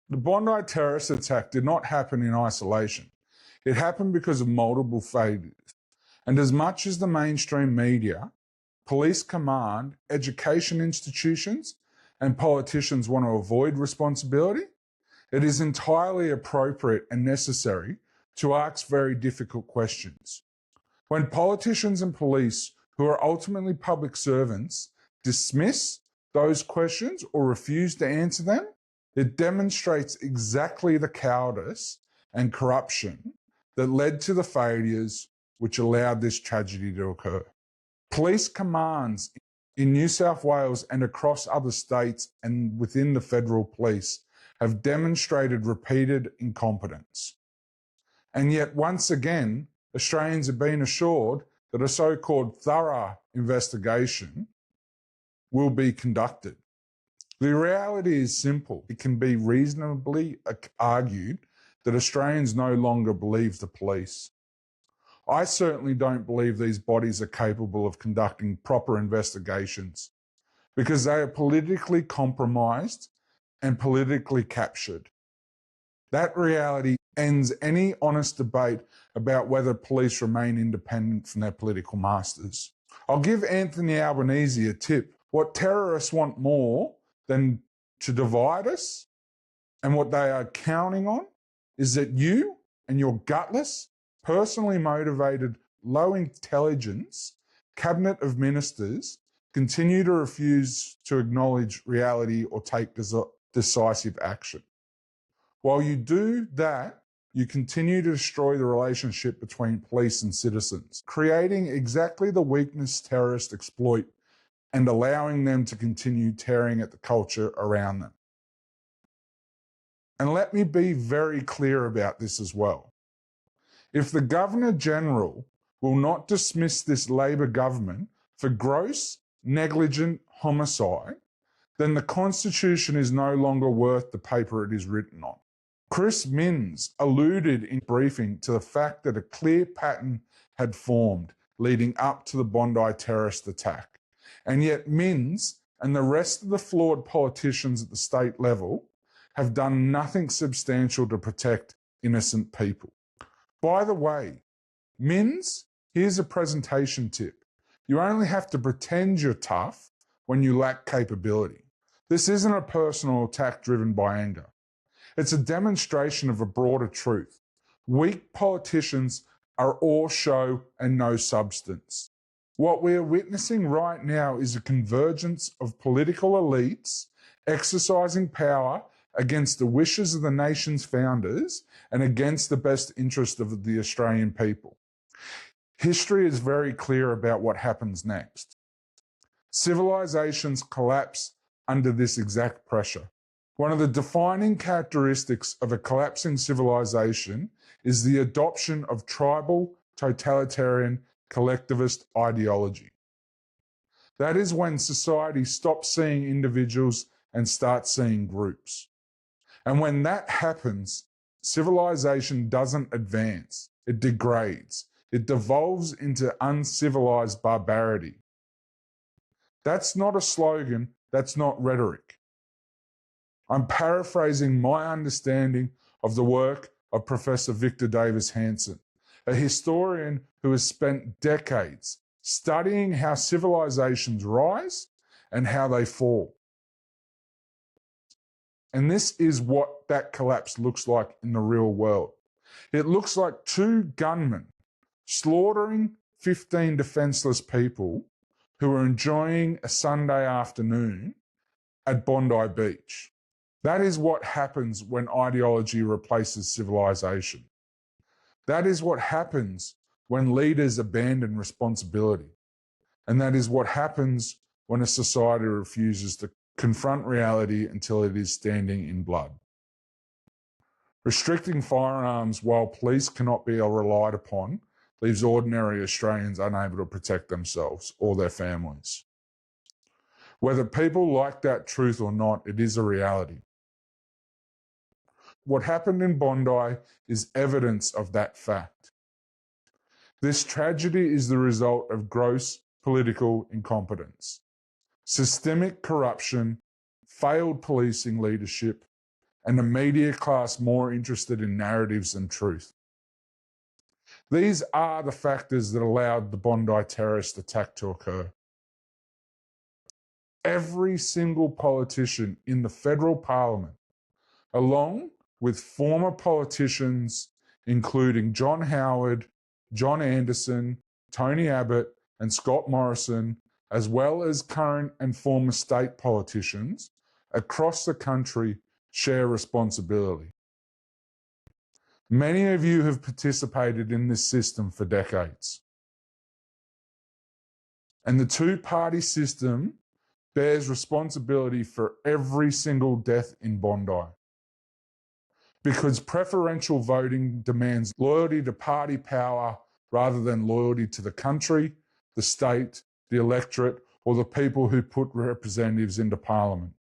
The Bondi terrorist attack did not happen in isolation. It happened because of multiple failures. And as much as the mainstream media, police command, education institutions, and politicians want to avoid responsibility, it is entirely appropriate and necessary to ask very difficult questions. When politicians and police, who are ultimately public servants, dismiss those questions or refuse to answer them, it demonstrates exactly the cowardice and corruption that led to the failures which allowed this tragedy to occur. Police commands in New South Wales and across other states and within the federal police have demonstrated repeated incompetence. And yet, once again, Australians have been assured that a so-called thorough investigation will be conducted. The reality is simple. It can be reasonably argued that Australians no longer believe the police. I certainly don't believe these bodies are capable of conducting proper investigations because they are politically compromised and politically captured. That reality ends any honest debate about whether police remain independent from their political masters. I'll give Anthony Albanese a tip. What terrorists want more than to divide us, and what they are counting on, is that you and your gutless, personally motivated, low intelligence cabinet of ministers continue to refuse to acknowledge reality or take decisive action. While you do that, you continue to destroy the relationship between police and citizens, creating exactly the weakness terrorists exploit and allowing them to continue tearing at the culture around them. And let me be very clear about this as well. If the Governor-General will not dismiss this Labor government for gross, negligent homicide, then the Constitution is no longer worth the paper it is written on. Chris Minns alluded in briefing to the fact that a clear pattern had formed leading up to the Bondi terrorist attack. And yet Minns and the rest of the flawed politicians at the state level have done nothing substantial to protect innocent people. By the way, Minns, here's a presentation tip. You only have to pretend you're tough when you lack capability. This isn't a personal attack driven by anger. It's a demonstration of a broader truth. Weak politicians are all show and no substance. What we are witnessing right now is a convergence of political elites exercising power against the wishes of the nation's founders and against the best interest of the Australian people. History is very clear about what happens next. Civilizations collapse under this exact pressure. One of the defining characteristics of a collapsing civilization is the adoption of tribal, totalitarian, collectivist ideology. That is when society stops seeing individuals and starts seeing groups. And when that happens, civilization doesn't advance, it degrades, it devolves into uncivilized barbarity. That's not a slogan, that's not rhetoric. I'm paraphrasing my understanding of the work of Professor Victor Davis Hanson, a historian who has spent decades studying how civilizations rise and how they fall. And this is what that collapse looks like in the real world. It looks like two gunmen slaughtering 15 defenseless people who are enjoying a Sunday afternoon at Bondi Beach. That is what happens when ideology replaces civilization. That is what happens when leaders abandon responsibility. And that is what happens when a society refuses to confront reality until it is standing in blood. Restricting firearms while police cannot be relied upon leaves ordinary Australians unable to protect themselves or their families. Whether people like that truth or not, it is a reality. What happened in Bondi is evidence of that fact. This tragedy is the result of gross political incompetence, systemic corruption, failed policing leadership, and the media class more interested in narratives than truth. These are the factors that allowed the Bondi terrorist attack to occur. Every single politician in the federal parliament, along with former politicians including John Howard, John Anderson, Tony Abbott, and Scott Morrison, as well as current and former state politicians across the country, share responsibility. Many of you have participated in this system for decades. And the two-party system bears responsibility for every single death in Bondi. Because preferential voting demands loyalty to party power rather than loyalty to the country, the state, the electorate, or the people who put representatives into parliament.